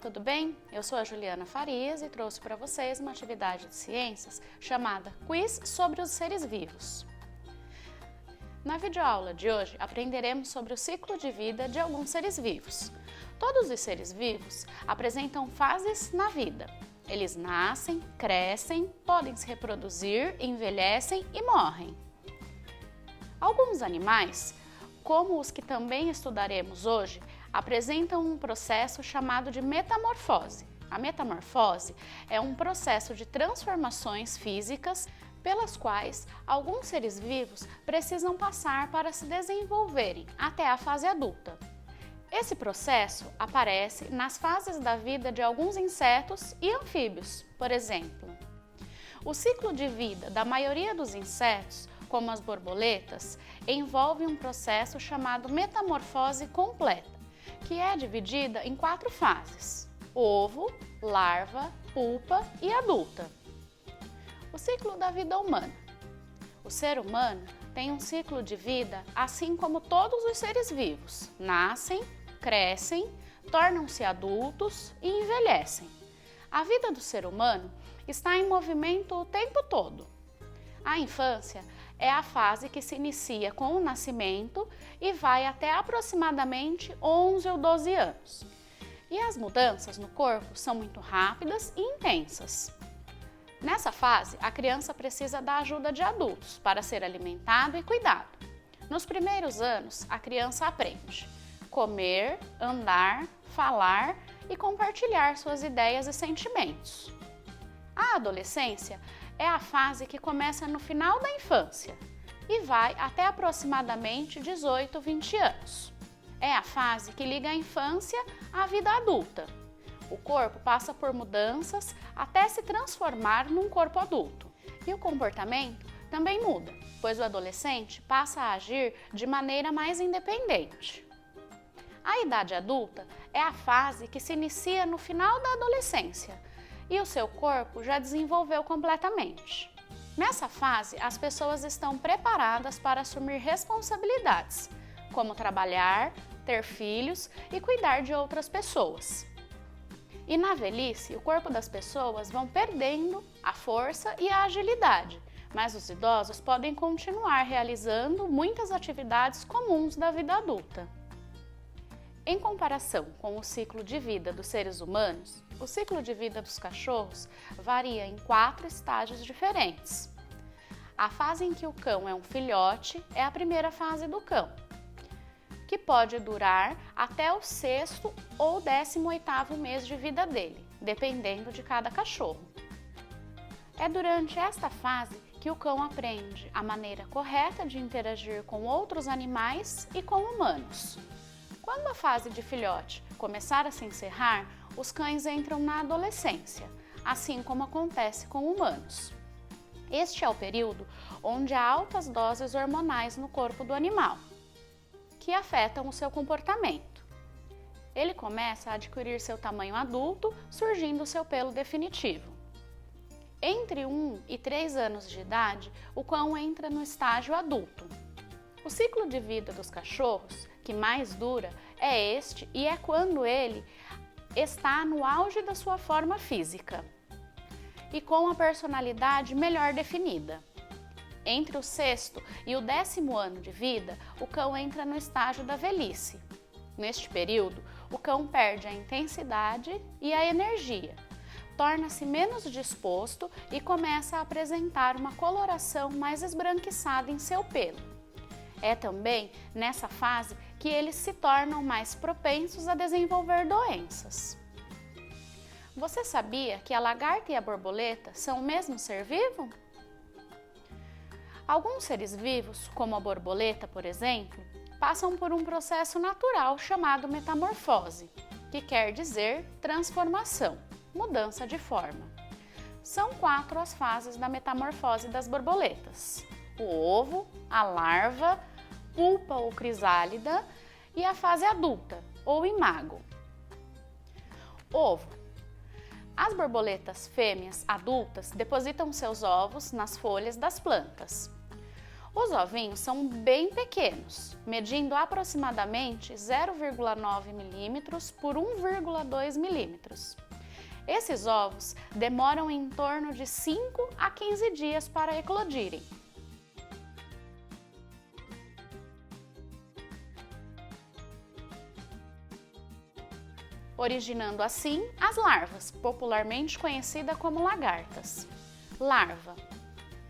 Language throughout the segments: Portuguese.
tudo bem? Eu sou a Juliana Farias e trouxe para vocês uma atividade de ciências chamada Quiz sobre os seres vivos. Na videoaula de hoje aprenderemos sobre o ciclo de vida de alguns seres vivos. Todos os seres vivos apresentam fases na vida. Eles nascem, crescem, podem se reproduzir, envelhecem e morrem. Alguns animais, como os que também estudaremos hoje, apresentam um processo chamado de metamorfose. A metamorfose é um processo de transformações físicas pelas quais alguns seres vivos precisam passar para se desenvolverem até a fase adulta. Esse processo aparece nas fases da vida de alguns insetos e anfíbios, por exemplo. O ciclo de vida da maioria dos insetos, como as borboletas, envolve um processo chamado metamorfose completa, que é dividida em 4 fases: ovo, larva, pupa e adulta. O ciclo da vida humana. O ser humano tem um ciclo de vida assim como todos os seres vivos. Nascem, crescem, tornam-se adultos e envelhecem. A vida do ser humano está em movimento o tempo todo. A infância é a fase que se inicia com o nascimento e vai até aproximadamente 11 ou 12 anos. E as mudanças no corpo são muito rápidas e intensas. Nessa fase, a criança precisa da ajuda de adultos para ser alimentado e cuidado. Nos primeiros anos, a criança aprende comer, andar, falar e compartilhar suas ideias e sentimentos. A adolescência é a fase que começa no final da infância e vai até aproximadamente 18, 20 anos. É a fase que liga a infância à vida adulta. O corpo passa por mudanças até se transformar num corpo adulto. E o comportamento também muda, pois o adolescente passa a agir de maneira mais independente. A idade adulta é a fase que se inicia no final da adolescência e o seu corpo já desenvolveu completamente. Nessa fase, as pessoas estão preparadas para assumir responsabilidades, como trabalhar, ter filhos e cuidar de outras pessoas. E na velhice, o corpo das pessoas vão perdendo a força e a agilidade, mas os idosos podem continuar realizando muitas atividades comuns da vida adulta. Em comparação com o ciclo de vida dos seres humanos, o ciclo de vida dos cachorros varia em 4 estágios diferentes. A fase em que o cão é um filhote é a primeira fase do cão, que pode durar até o 6º ou 18º mês de vida dele, dependendo de cada cachorro. É durante esta fase que o cão aprende a maneira correta de interagir com outros animais e com humanos. Quando a fase de filhote começar a se encerrar, os cães entram na adolescência, assim como acontece com humanos. Este é o período onde há altas doses hormonais no corpo do animal, que afetam o seu comportamento. Ele começa a adquirir seu tamanho adulto, surgindo seu pelo definitivo. Entre 1 e 3 anos de idade, o cão entra no estágio adulto. O ciclo de vida dos cachorros, que mais dura, é este e é quando ele está no auge da sua forma física e com a personalidade melhor definida. Entre o 6º e o 10º ano de vida, o cão entra no estágio da velhice. Neste período, o cão perde a intensidade e a energia, torna-se menos disposto e começa a apresentar uma coloração mais esbranquiçada em seu pelo. É também nessa fase que eles se tornam mais propensos a desenvolver doenças. Você sabia que a lagarta e a borboleta são o mesmo ser vivo? Alguns seres vivos, como a borboleta, por exemplo, passam por um processo natural chamado metamorfose, que quer dizer transformação, mudança de forma. São 4 as fases da metamorfose das borboletas: o ovo, a larva, pupa ou crisálida e a fase adulta, ou imago. Ovo. As borboletas fêmeas adultas depositam seus ovos nas folhas das plantas. Os ovinhos são bem pequenos, medindo aproximadamente 0,9 milímetros por 1,2 milímetros. Esses ovos demoram em torno de 5 a 15 dias para eclodirem. Originando assim as larvas, popularmente conhecida como lagartas. Larva.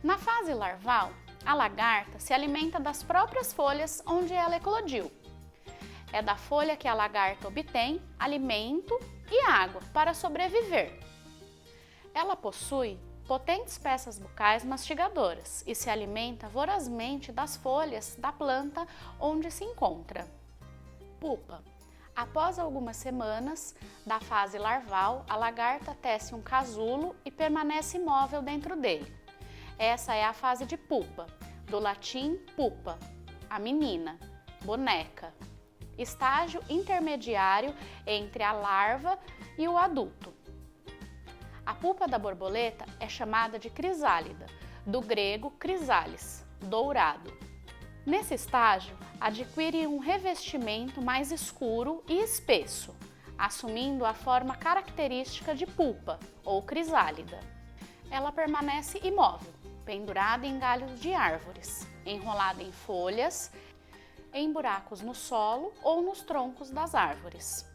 Na fase larval, a lagarta se alimenta das próprias folhas onde ela eclodiu. É da folha que a lagarta obtém alimento e água para sobreviver. Ela possui potentes peças bucais mastigadoras e se alimenta vorazmente das folhas da planta onde se encontra. Pupa. Após algumas semanas da fase larval, a lagarta tece um casulo e permanece imóvel dentro dele. Essa é a fase de pupa, do latim pupa, a menina, boneca. Estágio intermediário entre a larva e o adulto. A pupa da borboleta é chamada de crisálida, do grego crisalis, dourado. Nesse estágio, adquire um revestimento mais escuro e espesso, assumindo a forma característica de pupa ou crisálida. Ela permanece imóvel, pendurada em galhos de árvores, enrolada em folhas, em buracos no solo ou nos troncos das árvores.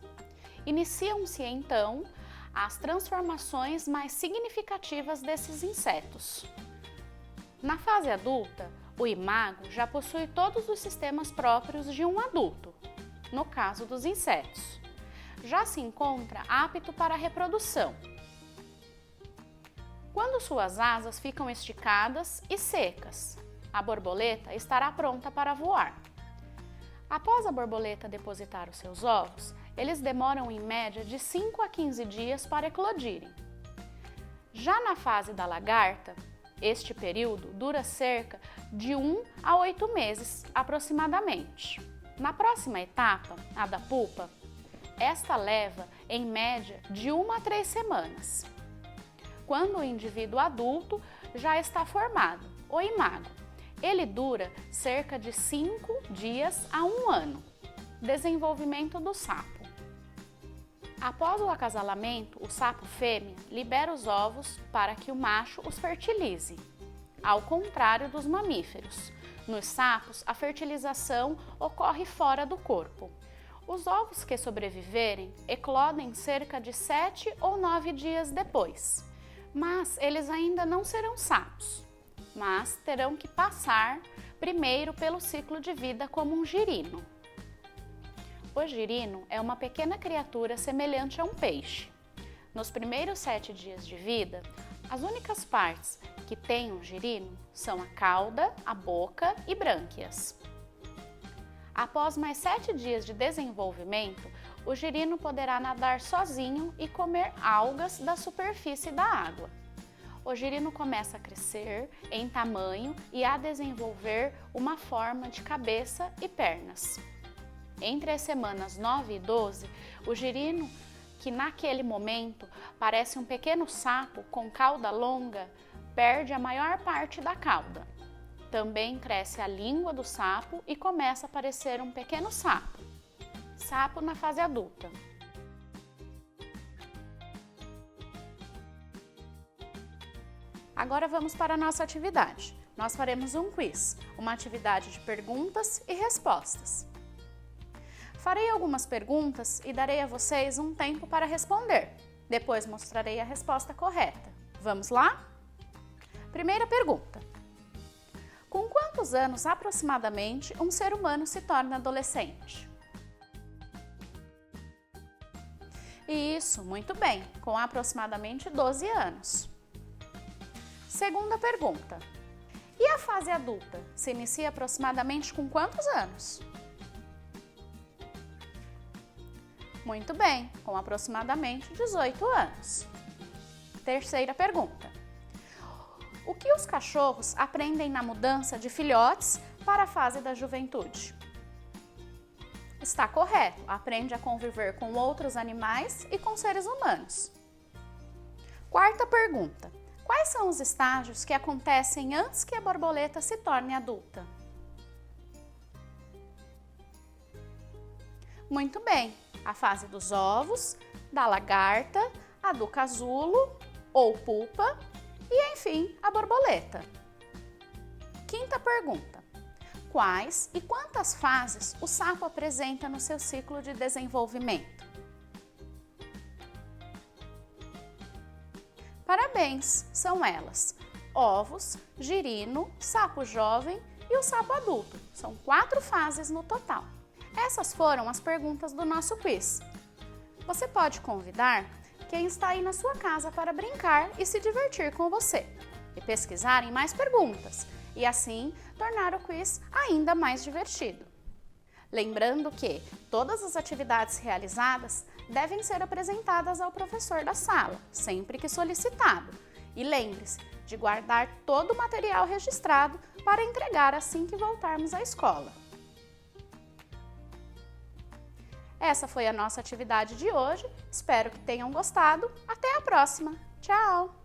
Iniciam-se então as transformações mais significativas desses insetos. Na fase adulta, o imago já possui todos os sistemas próprios de um adulto, no caso dos insetos. Já se encontra apto para a reprodução. Quando suas asas ficam esticadas e secas, a borboleta estará pronta para voar. Após a borboleta depositar os seus ovos, eles demoram em média de 5 a 15 dias para eclodirem. Já na fase da lagarta, este período dura cerca de 1 a 8 meses aproximadamente. Na próxima etapa, a da pupa, esta leva em média de 1 a 3 semanas. Quando o indivíduo adulto já está formado, o imago, ele dura cerca de 5 dias a 1 ano. Desenvolvimento do sapo. Após o acasalamento, o sapo fêmea libera os ovos para que o macho os fertilize. Ao contrário dos mamíferos, nos sapos a fertilização ocorre fora do corpo. Os ovos que sobreviverem eclodem cerca de 7 ou 9 dias depois, mas eles ainda não serão sapos, mas terão que passar primeiro pelo ciclo de vida como um girino. O girino é uma pequena criatura semelhante a um peixe. Nos primeiros 7 dias de vida, as únicas partes que têm um girino são a cauda, a boca e brânquias. Após mais 7 dias de desenvolvimento, o girino poderá nadar sozinho e comer algas da superfície da água. O girino começa a crescer em tamanho e a desenvolver uma forma de cabeça e pernas. Entre as semanas 9 e 12, o girino, que naquele momento parece um pequeno sapo com cauda longa, perde a maior parte da cauda. Também cresce a língua do sapo e começa a parecer um pequeno sapo. Sapo na fase adulta. Agora vamos para a nossa atividade. Nós faremos um quiz, uma atividade de perguntas e respostas. Farei algumas perguntas e darei a vocês um tempo para responder. Depois mostrarei a resposta correta. Vamos lá? Primeira pergunta. Com quantos anos aproximadamente um ser humano se torna adolescente? Isso, muito bem, com aproximadamente 12 anos. Segunda pergunta. E a fase adulta se inicia aproximadamente com quantos anos? Muito bem, com aproximadamente 18 anos. Terceira pergunta. O que os cachorros aprendem na mudança de filhotes para a fase da juventude? Está correto, aprende a conviver com outros animais e com seres humanos. Quarta pergunta. Quais são os estágios que acontecem antes que a borboleta se torne adulta? Muito bem, a fase dos ovos, da lagarta, a do casulo ou pupa e, enfim, a borboleta. Quinta pergunta. Quais e quantas fases o sapo apresenta no seu ciclo de desenvolvimento? Parabéns! São elas: ovos, girino, sapo jovem e o sapo adulto. São 4 fases no total. Essas foram as perguntas do nosso quiz. Você pode convidar quem está aí na sua casa para brincar e se divertir com você e pesquisar em mais perguntas e assim tornar o quiz ainda mais divertido. Lembrando que todas as atividades realizadas devem ser apresentadas ao professor da sala, sempre que solicitado. E lembre-se de guardar todo o material registrado para entregar assim que voltarmos à escola. Essa foi a nossa atividade de hoje. Espero que tenham gostado. Até a próxima. Tchau!